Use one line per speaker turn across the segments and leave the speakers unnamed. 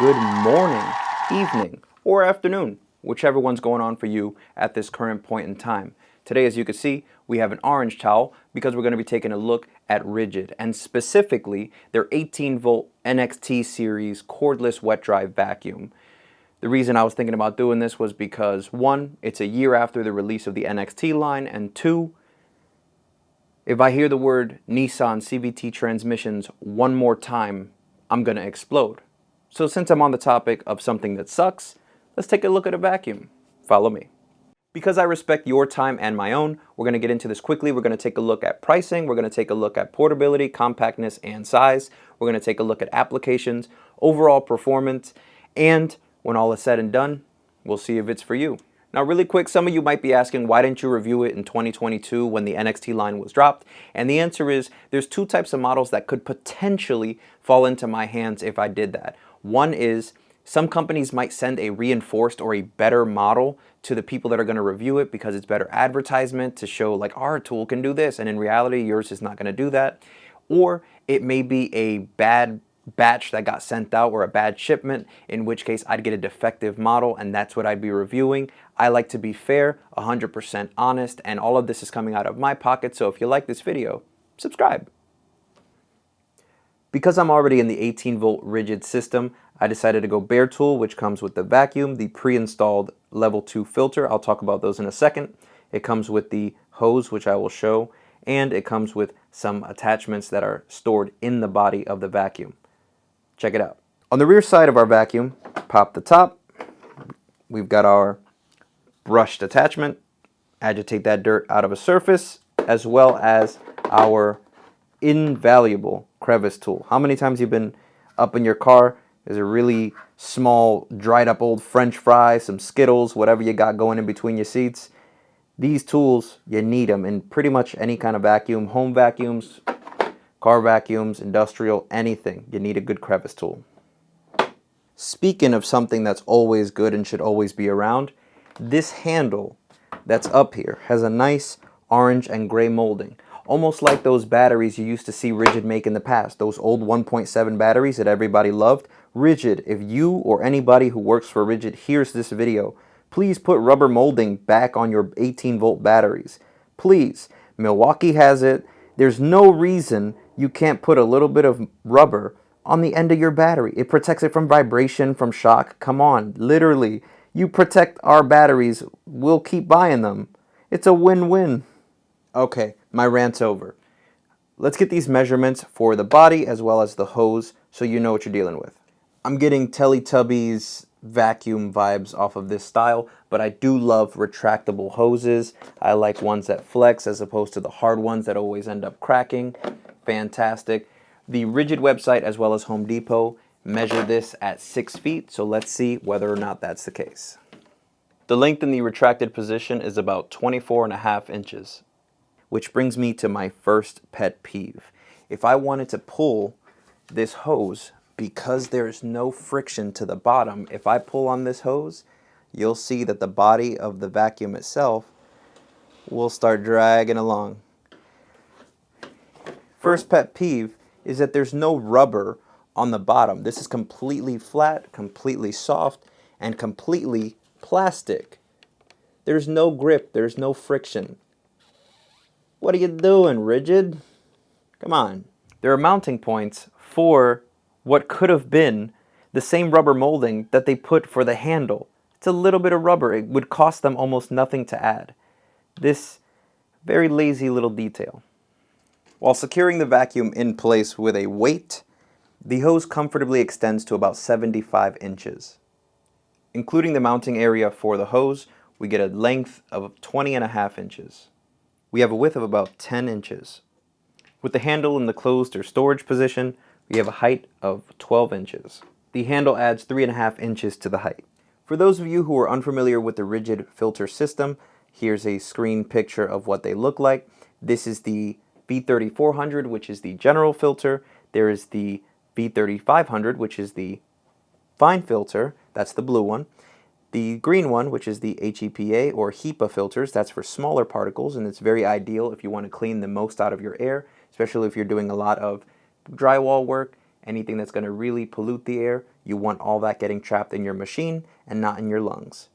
good morning, evening, or afternoon, whichever one's going on for you at this current point in time. Today, as you can see, we have an orange towel because we're going to be taking a look at Ridgid, and specifically their 18-volt NXT series cordless wet dry vacuum. The reason I was thinking about doing this was because, one, it's a year after the release of the NXT line, and two, if I hear the word Nissan CVT transmissions one more time, I'm going to explode. So since I'm on the topic of something that sucks, let's take a look at a vacuum. Follow me. Because I respect your time and my own, we're going to get into this quickly. We're going to take a look at pricing. We're going to take a look at portability, compactness, and size. We're going to take a look at applications, overall performance, and when all is said and done, we'll see if it's for you. Now, really quick, some of you might be asking, why didn't you review it in 2022 when the NXT line was dropped? And the answer is, there's two types of models that could potentially fall into my hands if I did that. One is, some companies might send a reinforced or a better model to the people that are going to review it because it's better advertisement to show like our tool can do this, and in reality yours is not going to do that. Or it may be a bad batch that got sent out or a bad shipment, in which case I'd get a defective model and that's what I'd be reviewing. I like to be fair, 100% honest, and all of this is coming out of my pocket, so if you like this video, subscribe. Because I'm already in the 18-volt Ridgid system, I decided to go bare tool, which comes with the vacuum, the pre-installed level 2 filter. I'll talk about those in a second. It comes with the hose, which I will show, and it comes with some attachments that are stored in the body of the vacuum. Check it out. On the rear side of our vacuum, pop the top. We've got our brushed attachment. Agitate that dirt out of a surface, as well as our invaluable crevice tool. How many times you've been up in your car? There's a really small, dried up old French fry, some Skittles, whatever you got going in between your seats. These tools, you need them in pretty much any kind of vacuum, home vacuums, car vacuums, industrial, anything. You need a good crevice tool. Speaking of something that's always good and should always be around, this handle that's up here has a nice orange and gray molding. Almost like those batteries you used to see Ridgid make in the past, those old 1.7 batteries that everybody loved. Ridgid, if you or anybody who works for Ridgid hears this video, please put rubber molding back on your 18-volt batteries. Please. Milwaukee has it. There's no reason you can't put a little bit of rubber on the end of your battery. It protects it from vibration, from shock. Come on, literally. You protect our batteries, we'll keep buying them. It's a win-win. Okay, my rant's over. Let's get these measurements for the body as well as the hose so you know what you're dealing with. I'm getting Teletubbies vacuum vibes off of this style, but I do love retractable hoses. I like ones that flex as opposed to the hard ones that always end up cracking. Fantastic. The Ridgid website as well as Home Depot measure this at 6 feet, so let's see whether or not that's the case. The length in the retracted position is about 24.5 inches. Which brings me to my first pet peeve. If I wanted to pull this hose, because there's no friction to the bottom, if I pull on this hose, you'll see that the body of the vacuum itself will start dragging along. First pet peeve is that there's no rubber on the bottom. This is completely flat, completely soft, and completely plastic. There's no grip, there's no friction. What are you doing, Ridgid? Come on. There are mounting points for what could have been the same rubber molding that they put for the handle. It's a little bit of rubber. It would cost them almost nothing to add. This very lazy little detail. While securing the vacuum in place with a weight, the hose comfortably extends to about 75 inches. Including the mounting area for the hose, we get a length of 20.5 inches. We have a width of about 10 inches. With the handle in the closed or storage position, we have a height of 12 inches. The handle adds 3.5 inches to the height. For those of you who are unfamiliar with the Ridgid filter system, here's a screen picture of what they look like. This is the V3400, which is the general filter. There is the V3500, which is the fine filter. That's the blue one. The green one, which is the HEPA or HEPA filters, that's for smaller particles, and it's very ideal if you want to clean the most out of your air, especially if you're doing a lot of drywall work, anything that's going to really pollute the air, you want all that getting trapped in your machine and not in your lungs.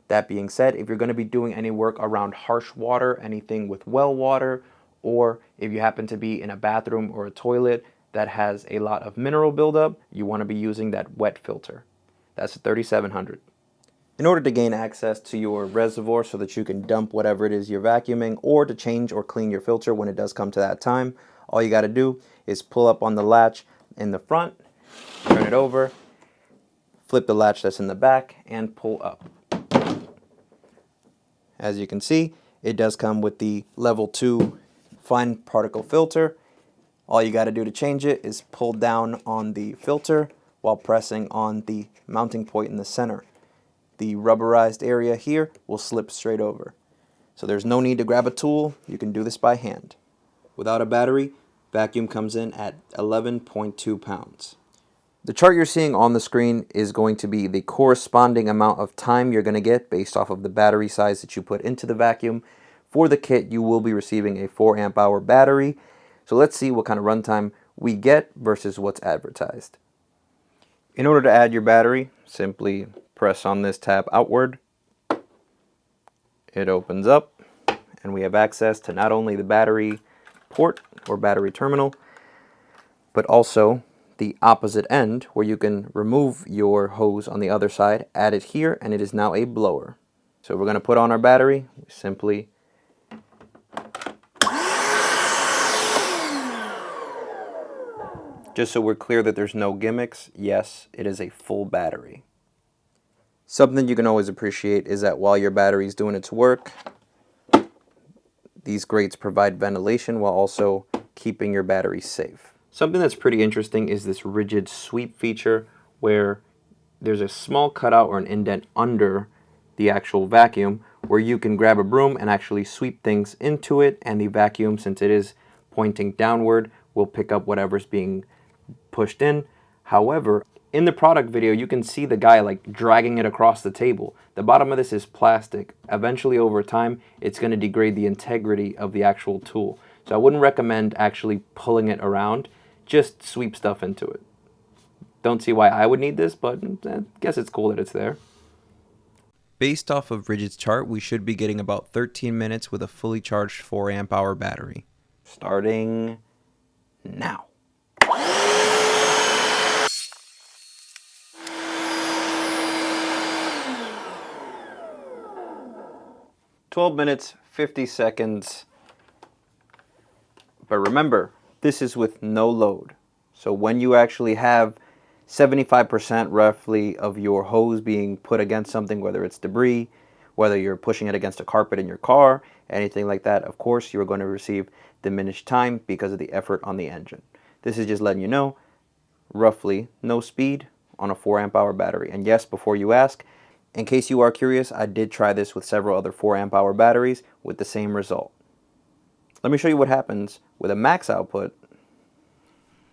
That being said, if you're going to be doing any work around harsh water, anything with well water, or if you happen to be in a bathroom or a toilet that has a lot of mineral buildup, you want to be using that wet filter. That's a 3700. In order to gain access to your reservoir so that you can dump whatever it is you're vacuuming, or to change or clean your filter when it does come to that time, all you got to do is pull up on the latch in the front, turn it over, flip the latch that's in the back, and pull up. As you can see, it does come with the level 2 fine particle filter. All you got to do to change it is pull down on the filter while pressing on the mounting point in the center. The rubberized area here will slip straight over. So there's no need to grab a tool, you can do this by hand. Without a battery, vacuum comes in at 11.2 pounds. The chart you're seeing on the screen is going to be the corresponding amount of time you're going to get based off of the battery size that you put into the vacuum. For the kit, you will be receiving a 4 amp hour battery. So let's see what kind of runtime we get versus what's advertised. In order to add your battery, simply press on this tab outward. It opens up and we have access to not only the battery port or battery terminal, but also the opposite end where you can remove your hose on the other side, add it here, and it is now a blower. So we're going to put on our battery, simply just so we're clear that there's no gimmicks, yes, it is a full battery. Something you can always appreciate is that while your battery is doing its work, these grates provide ventilation while also keeping your battery safe. Something that's pretty interesting is this Ridgid sweep feature where there's a small cutout or an indent under the actual vacuum where you can grab a broom and actually sweep things into it, and the vacuum, since it is pointing downward, will pick up whatever's being pushed in. However, in the product video, you can see the guy like dragging it across the table. The bottom of this is plastic. Eventually, over time, it's going to degrade the integrity of the actual tool. So I wouldn't recommend actually pulling it around. Just sweep stuff into it. Don't see why I would need this, but I guess it's cool that it's there. Based off of Ridgid's chart, we should be getting about 13 minutes with a fully charged 4 amp hour battery. Starting now. 12 minutes, 50 seconds. But remember, this is with no load. So when you actually have 75% roughly of your hose being put against something, whether it's debris, whether you're pushing it against a carpet in your car, anything like that, of course, you're going to receive diminished time because of the effort on the engine. This is just letting you know, roughly no speed on a 4 amp hour battery. And yes, before you ask, in case you are curious, I did try this with several other 4 amp hour batteries with the same result. Let me show you what happens with a max output.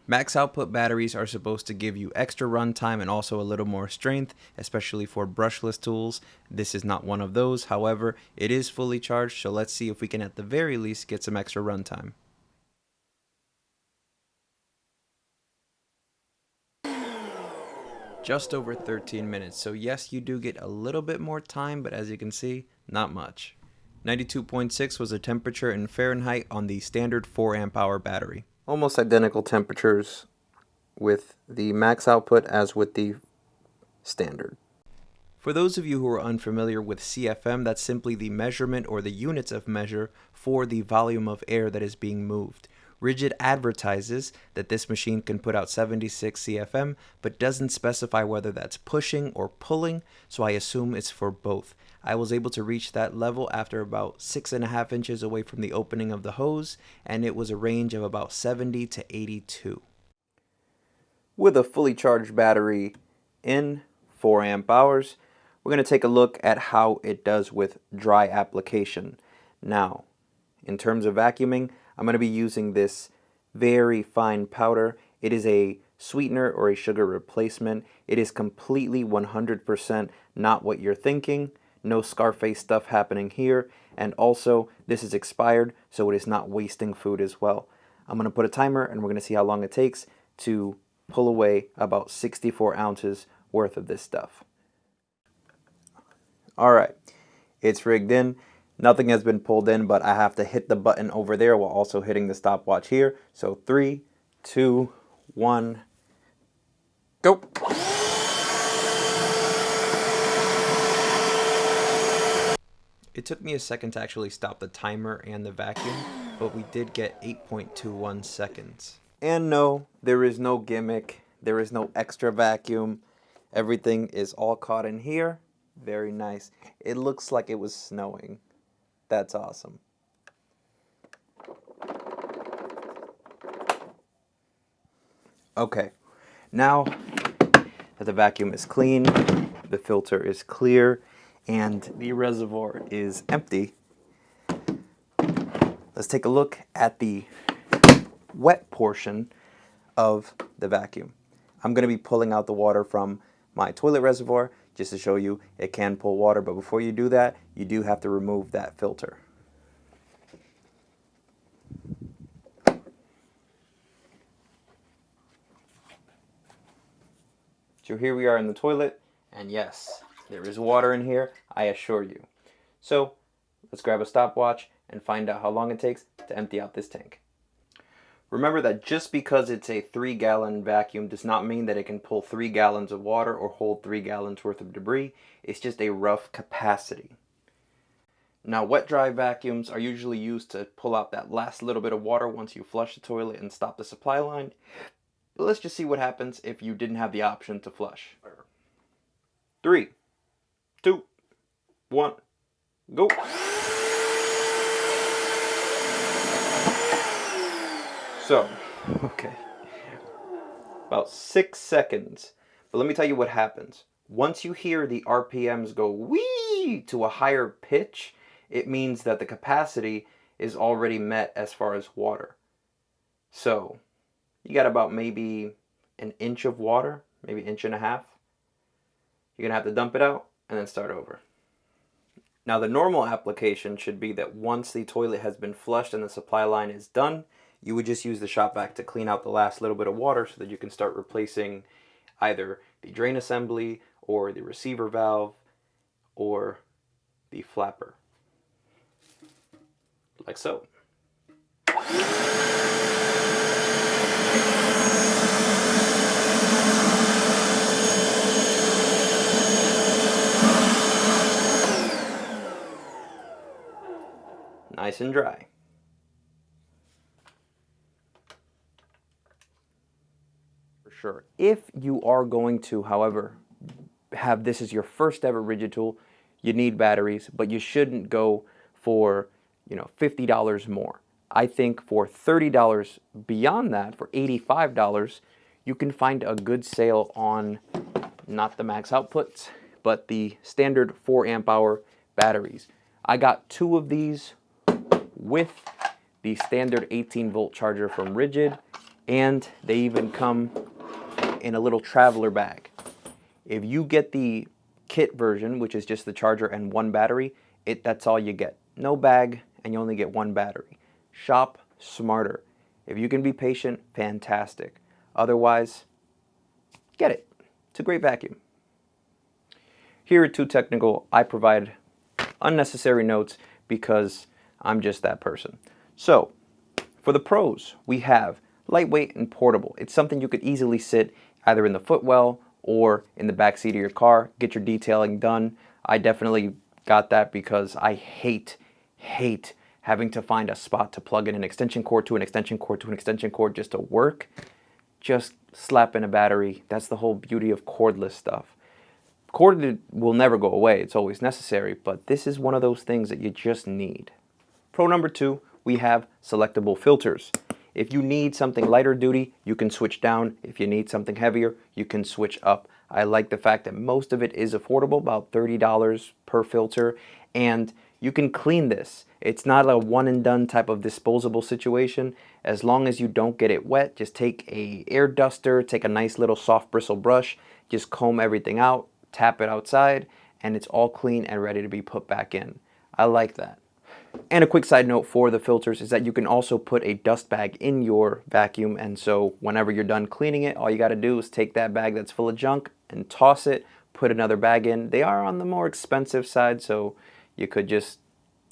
Max output batteries are supposed to give you extra runtime and also a little more strength, especially for brushless tools. This is not one of those. However, it is fully charged, so let's see if we can at the very least get some extra runtime. Just over 13 minutes, so yes, you do get a little bit more time, but as you can see, not much. 92.6 was the temperature in Fahrenheit on the standard 4 amp hour battery. Almost identical temperatures with the max output as with the standard. For those of you who are unfamiliar with CFM, that's simply the measurement or the units of measure for the volume of air that is being moved. Ridgid advertises that this machine can put out 76 CFM, but doesn't specify whether that's pushing or pulling, so I assume it's for both. I was able to reach that level after about 6.5 inches away from the opening of the hose, and it was a range of about 70 to 82. With a fully charged battery in 4 amp hours, we're going to take a look at how it does with dry application. Now, in terms of vacuuming, I'm going to be using this very fine powder. It is a sweetener or a sugar replacement. It is completely 100% not what you're thinking. No Scarface stuff happening here. And also, this is expired, so it is not wasting food as well. I'm going to put a timer and we're going to see how long it takes to pull away about 64 ounces worth of this stuff. All right, it's rigged in. Nothing has been pulled in, but I have to hit the button over there while also hitting the stopwatch here. So 3, 2, 1, go. It took me a second to actually stop the timer and the vacuum, but we did get 8.21 seconds. And no, there is no gimmick. There is no extra vacuum. Everything is all caught in here. Very nice. It looks like it was snowing. That's awesome. Okay, now that the vacuum is clean, the filter is clear, and the reservoir is empty, let's take a look at the wet portion of the vacuum. I'm going to be pulling out the water from my toilet reservoir just to show you it can pull water, but before you do that, you do have to remove that filter. So here we are in the toilet, and yes, there is water in here, I assure you. So let's grab a stopwatch and find out how long it takes to empty out this tank. Remember that just because it's a 3-gallon vacuum does not mean that it can pull 3 gallons of water or hold 3 gallons worth of debris. It's just a rough capacity. Now, wet-dry vacuums are usually used to pull out that last little bit of water once you flush the toilet and stop the supply line. But let's just see what happens if you didn't have the option to flush. 3, 2, 1, go. So, okay, about 6 seconds. But let me tell you what happens. Once you hear the RPMs go wee to a higher pitch, it means that the capacity is already met as far as water. So, you got about maybe an inch of water, maybe 1.5 inches. You're gonna have to dump it out and then start over. Now, the normal application should be that once the toilet has been flushed and the supply line is done, you would just use the shop vac to clean out the last little bit of water so that you can start replacing either the drain assembly or the receiver valve or the flapper. Like so. Nice and dry. Sure. If you are going to, however, have this as your first ever Ridgid tool, you need batteries, but you shouldn't go for, $50 more. I think for $30 beyond that, for $85, you can find a good sale on not the max outputs, but the standard 4 amp hour batteries. I got 2 of these with the standard 18 volt charger from Ridgid, and they even come in a little traveler bag. If you get the kit version, which is just the charger and 1 battery, that's all you get. No bag, and you only get 1 battery. Shop smarter. If you can be patient, fantastic. Otherwise, get it. It's a great vacuum. Here at Too Technical, I provide unnecessary notes because I'm just that person. So, for the pros, we have lightweight and portable. It's something you could easily sit either in the footwell or in the back seat of your car, get your detailing done. I definitely got that because I hate having to find a spot to plug in an extension cord to an extension cord to an extension cord just to work. Just slap in a battery. That's the whole beauty of cordless stuff. Corded will never go away. It's always necessary, but this is one of those things that you just need. Pro number 2, we have selectable filters. If you need something lighter duty, you can switch down. If you need something heavier, you can switch up. I like the fact that most of it is affordable, about $30 per filter, and you can clean this. It's not a one and done type of disposable situation. As long as you don't get it wet, just take a air duster, take a nice little soft bristle brush, just comb everything out, tap it outside, and it's all clean and ready to be put back in. I like that. And a quick side note for the filters is that you can also put a dust bag in your vacuum, and so whenever you're done cleaning it, all you got to do is take that bag that's full of junk and toss it, put another bag in. They are on the more expensive side, so you could just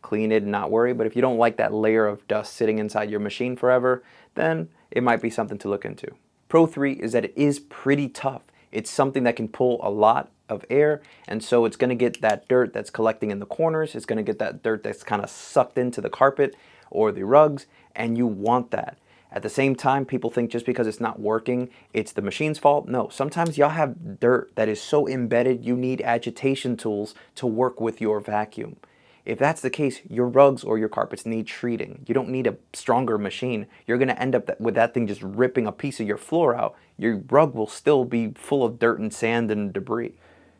clean it and not worry, but if you don't like that layer of dust sitting inside your machine forever, then it might be something to look into. Pro 3 is that it is pretty tough. It's something that can pull a lot of air, and so it's going to get that dirt that's collecting in the corners. It's going to get that dirt that's kind of sucked into the carpet or the rugs, and you want that. At the same time, people think just because it's not working, it's the machine's fault. No, sometimes y'all have dirt that is so embedded you need agitation tools to work with your vacuum. If that's the case, your rugs or your carpets need treating. You don't need a stronger machine. You're going to end up with that thing just ripping a piece of your floor out. Your rug will still be full of dirt and sand and debris.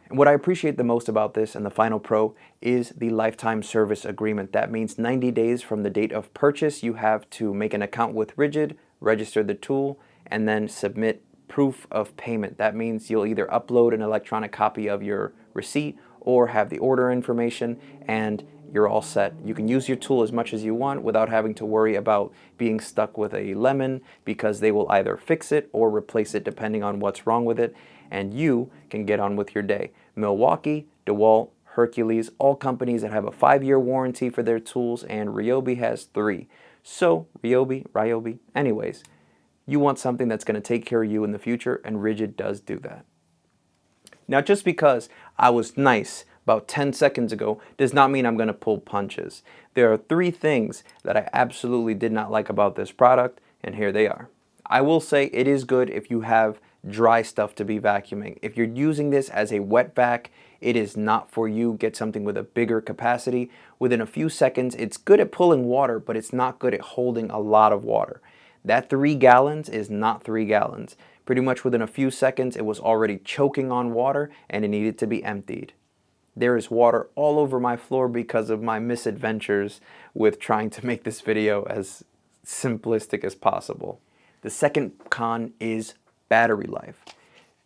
And what I appreciate the most about this and the final pro is the lifetime service agreement. That means 90 days from the date of purchase, you have to make an account with Ridgid, register the tool, and then submit proof of payment. That means you'll either upload an electronic copy of your receipt or have the order information, and you're all set. You can use your tool as much as you want without having to worry about being stuck with a lemon, because they will either fix it or replace it depending on what's wrong with it, and you can get on with your day. Milwaukee, DeWalt, Hercules, all companies that have a 5-year warranty for their tools, and Ryobi has 3. So Ryobi, anyways, you want something that's going to take care of you in the future, and Ridgid does do that. Now, just because I was nice about 10 seconds ago does not mean I'm going to pull punches. There are 3 things that I absolutely did not like about this product, and here they are. I will say it is good if you have dry stuff to be vacuuming. If you're using this as a wet vac, it is not for you. Get something with a bigger capacity. Within a few seconds, it's good at pulling water, but it's not good at holding a lot of water. That 3 gallons is not 3 gallons. Pretty much within a few seconds, it was already choking on water and it needed to be emptied. There is water all over my floor because of my misadventures with trying to make this video as simplistic as possible. The second con is battery life.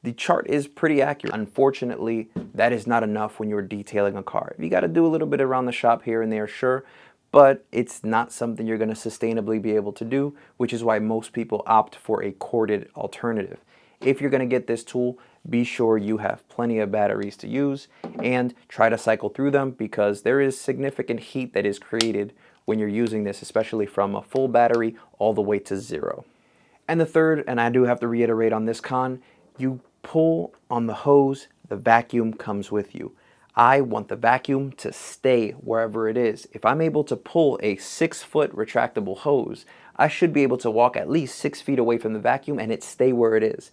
The chart is pretty accurate. Unfortunately, that is not enough when you're detailing a car. You got to do a little bit around the shop here and there, sure, but it's not something you're going to sustainably be able to do, which is why most people opt for a corded alternative. If you're going to get this tool, be sure you have plenty of batteries to use and try to cycle through them, because there is significant heat that is created when you're using this, especially from a full battery all the way to 0. And the third, and I do have to reiterate on this con, you pull on the hose, the vacuum comes with you. I want the vacuum to stay wherever it is. If I'm able to pull a 6-foot retractable hose, I should be able to walk at least 6 feet away from the vacuum and it stay where it is.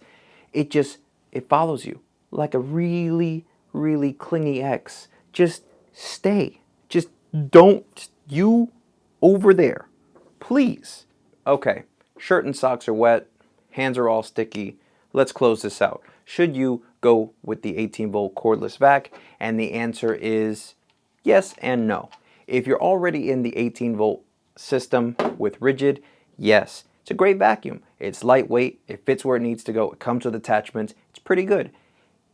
It follows you like a really, really clingy ex. Just stay. Just don't, you over there, please. Okay, shirt and socks are wet, hands are all sticky. Let's close this out. Should you go with the 18-volt cordless vac? And the answer is yes and no. If you're already in the 18-volt system with Ridgid, yes. It's a great vacuum. It's lightweight, it fits where it needs to go, it comes with attachments, it's pretty good.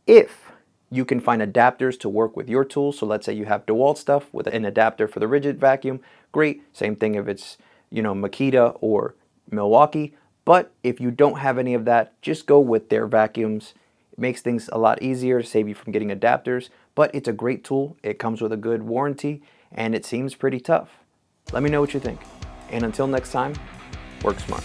If you can find adapters to work with your tools, so let's say you have DeWalt stuff with an adapter for the Ridgid vacuum, great. Same thing if it's, Makita or Milwaukee. But if you don't have any of that, just go with their vacuums. It makes things a lot easier to save you from getting adapters, but it's a great tool. It comes with a good warranty, and it seems pretty tough. Let me know what you think. And until next time, work smart.